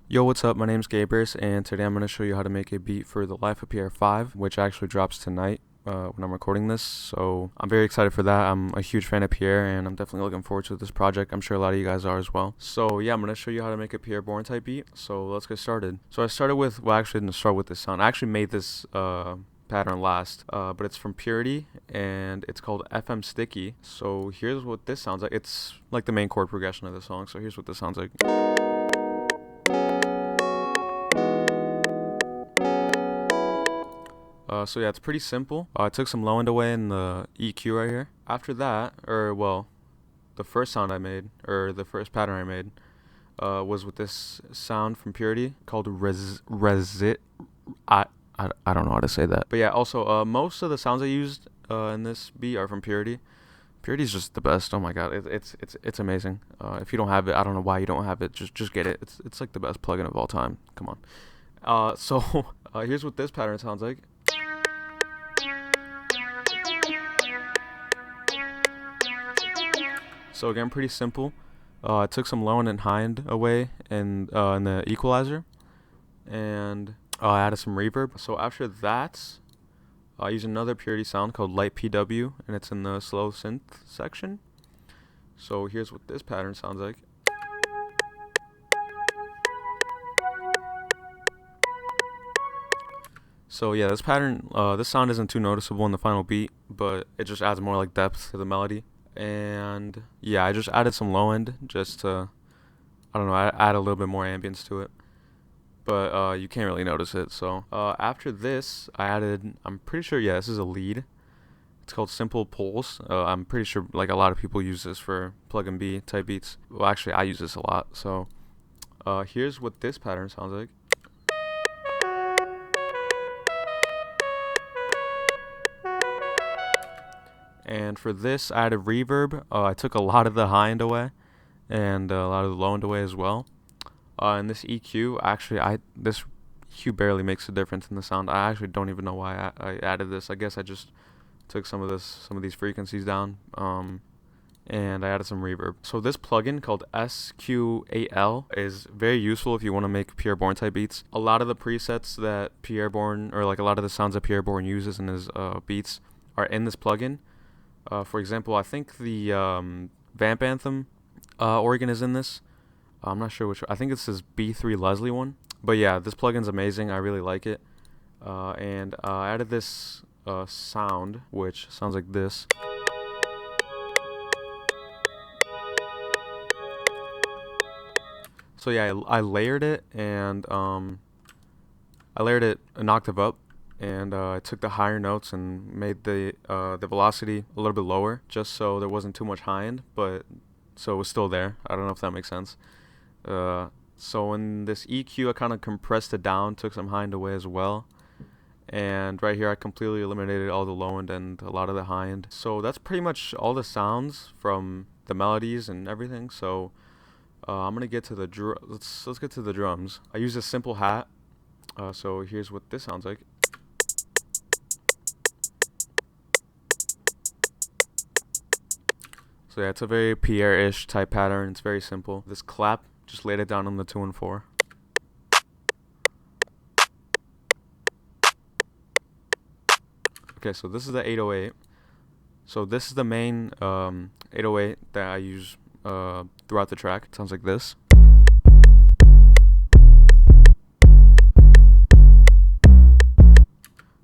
Yo, what's up? My name's Gabrius, and today I'm going to show you how to make a beat for the TLOP5, which actually drops tonight when I'm recording this. So I'm very excited for that. I'm a huge fan of Pierre, and I'm definitely looking forward to this project. I'm sure a lot of you guys are as well. So yeah, I'm going to show you how to make a Pierre Bourne type beat. So let's get started. So I started with, well, actually didn't start with this sound. I actually made this pattern last, but it's from Purity, and it's called FM Sticky. So here's what this sounds like. It's like the main chord progression of the song. So here's what this sounds like. So yeah, it's pretty simple. I took some low end away in the EQ right here. After that, the first sound I made, or the first pattern I made, was with this sound from Purity called Resit. I don't know how to say that. But yeah, also, most of the sounds I used in this beat are from Purity. Purity is just the best. Oh my god, it's amazing. If you don't have it, I don't know why you don't have it. Just get it. It's like the best plugin of all time. Come on. So here's what this pattern sounds like. So again, pretty simple. I took some low and high end away in the equalizer, and I added some reverb. So after that, I use another Purity sound called Light PW, and it's in the slow synth section. So here's what this pattern sounds like. So yeah, this pattern, this sound isn't too noticeable in the final beat, but it just adds more like depth to the melody. And yeah, I just added some low end just to, I don't know, add a little bit more ambience to it. But you can't really notice it. So after this, I added, I'm pretty sure, yeah, this is a lead. It's called Simple Pulse. I'm pretty sure like a lot of people use this for plug and B type beats. Well, actually, I use this a lot. So here's what this pattern sounds like. And for this, I added reverb. I took a lot of the high end away, and a lot of the low end away as well. And this EQ, actually, this EQ barely makes a difference in the sound. I actually don't even know why I added this. I guess I just took some of these frequencies down, and I added some reverb. So this plugin called SQ8L is very useful if you want to make Pierre Bourne type beats. A lot of the presets that Pierre Bourne, or like a lot of the sounds that Pierre Bourne uses in his beats, are in this plugin. For example, I think the Vamp Anthem organ is in this. I'm not sure which. I think it's his B3 Leslie one. But yeah, this plugin's amazing. I really like it. And I added this sound, which sounds like this. So yeah, I layered it, and I layered it an octave up. And I took the higher notes and made the velocity a little bit lower, just so there wasn't too much high end, but so it was still there. I don't know if that makes sense. So in this EQ, I kind of compressed it down, took some high end away as well. And right here, I completely eliminated all the low end and a lot of the high end. So that's pretty much all the sounds from the melodies and everything. So I'm gonna get to the let's get to the drums. I use a simple hat. So here's what this sounds like. So yeah, it's a very Pierre-ish type pattern. It's very simple. This clap, just laid it down on the 2 and 4. Okay, so this is the 808. So this is the main 808 that I use throughout the track. It sounds like this.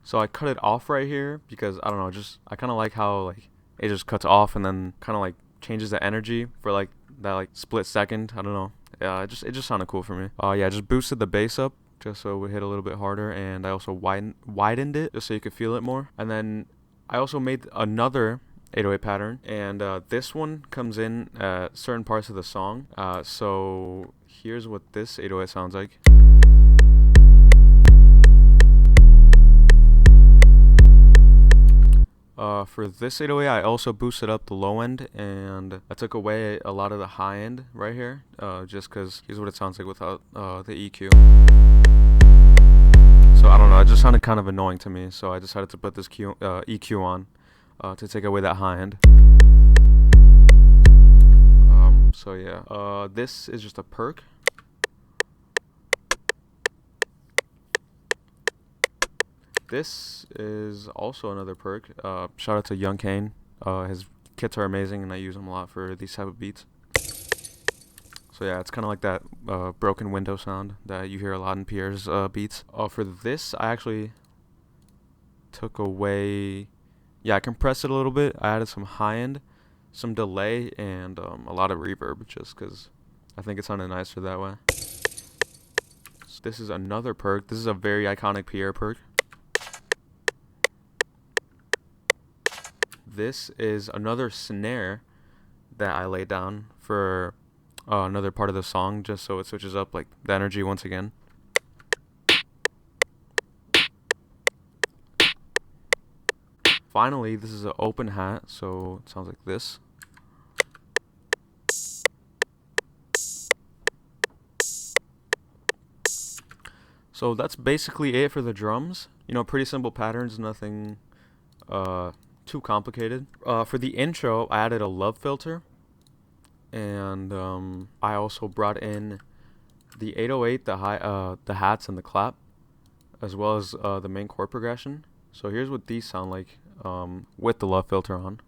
So I cut it off right here because I don't know, I kind of like how like it just cuts off and then kind of like changes the energy for like that like split second. I don't know. Yeah, it just sounded cool for me. Yeah, I just boosted the bass up just so it would hit a little bit harder, and I also widened it just so you could feel it more. And then I also made another 808 pattern, and this one comes in at certain parts of the song. So here's what this 808 sounds like. For this 808, I also boosted up the low end, and I took away a lot of the high end right here, just because here's what it sounds like without the EQ. So I don't know, it just sounded kind of annoying to me, so I decided to put this EQ on to take away that high end. So yeah, this is just a perk. this is also another perk. Shout out to Young Kane. His kits are amazing, and I use them a lot for these type of beats. So yeah, it's kind of like that broken window sound that you hear a lot in Pierre's beats. For this, I actually took away, yeah, I compressed it a little bit. I added some high end, some delay, and a lot of reverb, just because I think it sounded nicer that way. So this is another perk. This is a very iconic Pierre perk. This is another snare that I laid down for another part of the song, just so it switches up like the energy once again. Finally, this is an open hat, so it sounds like this. So that's basically it for the drums. You know, pretty simple patterns, nothing too complicated. For the intro, I added a love filter, and I also brought in the 808, the hats, and the clap, as well as the main chord progression. So here's what these sound like with the love filter on.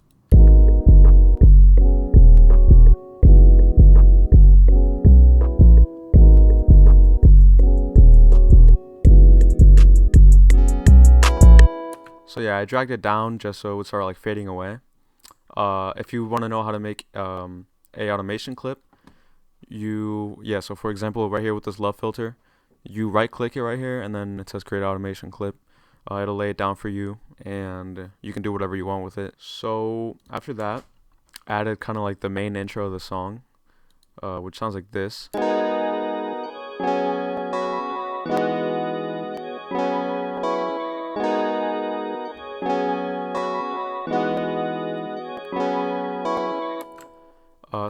So yeah, I dragged it down just so it would start like fading away. If you want to know how to make a automation clip, so for example, right here with this love filter, you right click it right here, and then it says create automation clip. It'll lay it down for you, and you can do whatever you want with it. So after that, I added kind of like the main intro of the song, which sounds like this.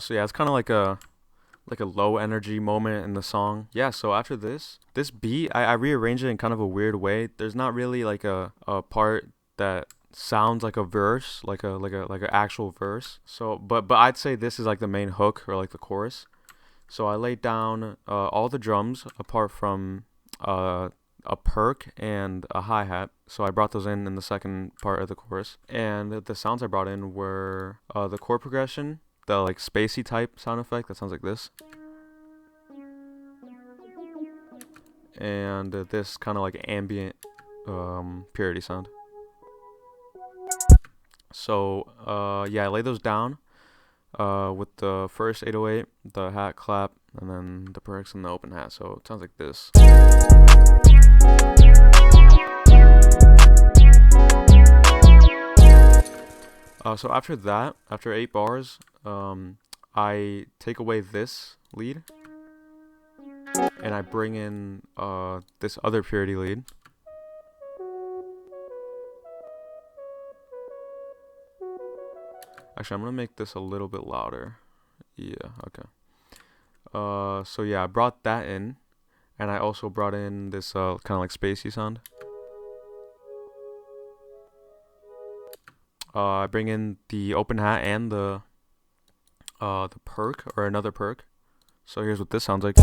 So yeah, it's kind of like a low energy moment in the song. Yeah, so after this beat, I rearranged it in kind of a weird way. There's not really like a part that sounds like a verse, like a actual verse. So but I'd say this is like the main hook, or like the chorus. So I laid down all the drums apart from a perk and a hi-hat. So I brought those in the second part of the chorus. And the sounds I brought in were the chord progression, the like spacey type sound effect that sounds like this, and this kind of like ambient purity sound. So yeah, I laid those down with the first 808, the hat, clap, and then the perks and the open hat. So it sounds like this. So after that, after 8 bars, I take away this lead, and I bring in this other purity lead. Actually, I'm gonna make this a little bit louder. Yeah, okay. So yeah, I brought that in, and I also brought in this kind of like spacey sound. I bring in the open hat and the perk, or another perk. So here's what this sounds like.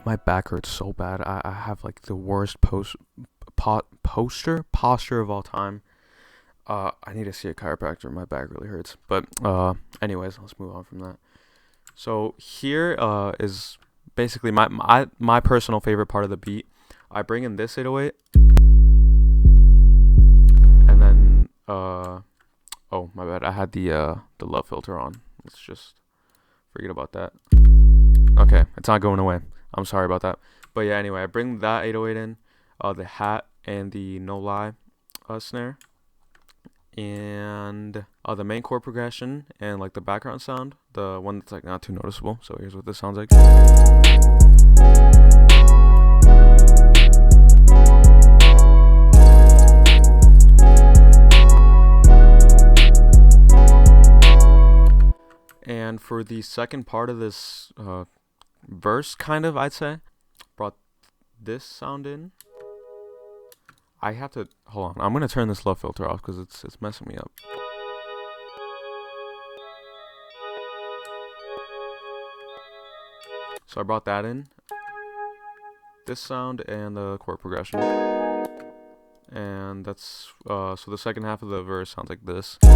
My back hurts so bad. I have like the worst posture of all time. I need to see a chiropractor. My back really hurts. But anyways, let's move on from that. So here is basically my personal favorite part of the beat. I bring in this 808, and then oh my bad, I had the love filter on. Let's just forget about that. Okay, it's not going away. I'm sorry about that. But yeah, anyway, I bring that 808 in, the hat and the no lie snare, and the main chord progression, and like the background sound, the one that's like not too noticeable. So here's what this sounds like. And for the second part of this verse, kind of, I'd say, brought this sound in. I have to hold on. I'm gonna turn this love filter off because it's messing me up. So I brought that in, this sound and the chord progression, and that's so the second half of the verse sounds like this. So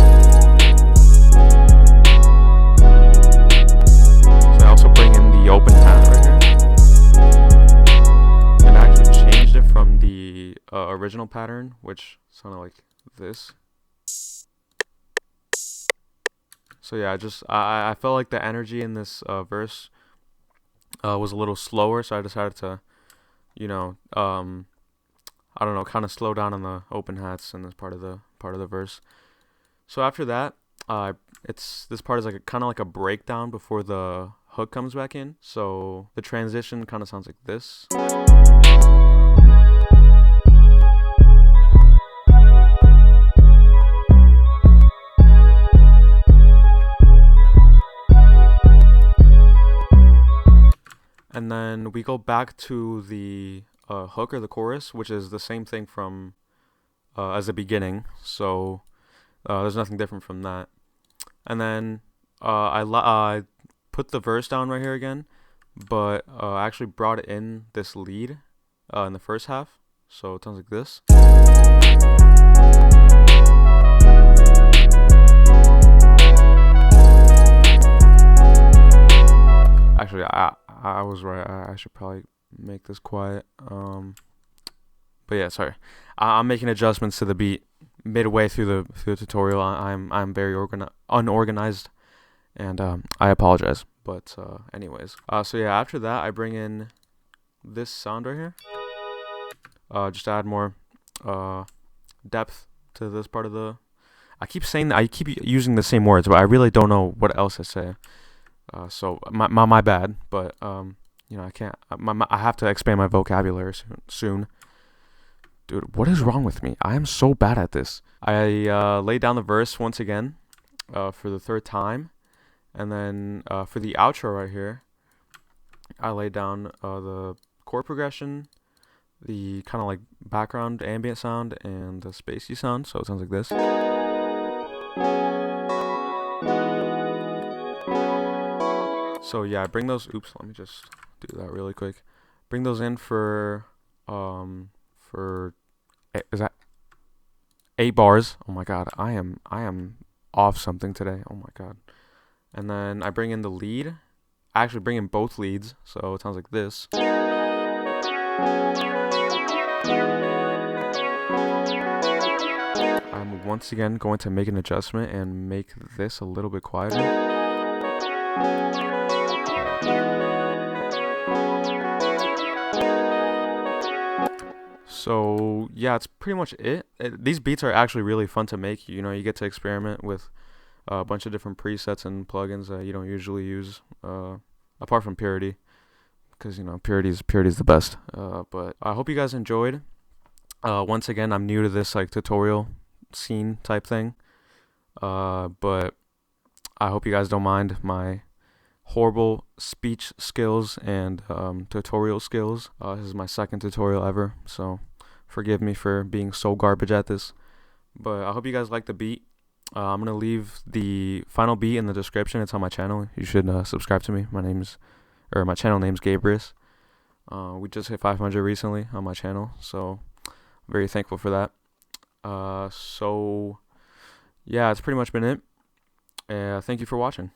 I also bring in the open hat right here, and I actually changed it from the original pattern, which sounded like this. So yeah, I felt like the energy in this verse was a little slower, so I decided to, you know, I don't know, kind of slow down on the open hats in this part of the verse. So after that, this part is like kind of like a breakdown before the hook comes back in. So the transition kind of sounds like this. And then we go back to the hook or the chorus, which is the same thing from as the beginning. So there's nothing different from that. And then I put the verse down right here again, but I actually brought in this lead in the first half. So it sounds like this. Actually, I was right. I should probably make this quiet. But yeah, sorry. I'm making adjustments to the beat midway through the tutorial. I'm very unorganized, and I apologize. But anyways, so yeah, after that I bring in this sound right here. Just to add more depth to this part of the. I keep using the same words, but I really don't know what else to say. So my bad, but you know, I can't. I have to expand my vocabulary soon. Dude, what is wrong with me? I am so bad at this. I laid down the verse once again, for the third time, and then for the outro right here, I laid down the chord progression, the kind of like background ambient sound, and the spacey sound. So it sounds like this. So yeah, I bring those. Oops, let me just do that really quick. Bring those in for is that 8 bars? Oh my god, I am off something today. Oh my god. And then I bring in the lead. I actually bring in both leads, so it sounds like this. I'm once again going to make an adjustment and make this a little bit quieter. So yeah, it's pretty much it. These beats are actually really fun to make. You know, you get to experiment with a bunch of different presets and plugins that you don't usually use, apart from Purity, because you know Purity's the best. But I hope you guys enjoyed. Once again, I'm new to this like tutorial scene type thing, but I hope you guys don't mind my horrible speech skills and tutorial skills. This is my second tutorial ever, so forgive me for being so garbage at this. But I hope you guys like the beat. I'm gonna leave the final beat in the description. It's on my channel. You should subscribe to me. My channel name's Gabrius. We just hit 500 recently on my channel, so I'm very thankful for that. So yeah, that's pretty much been it. Thank you for watching.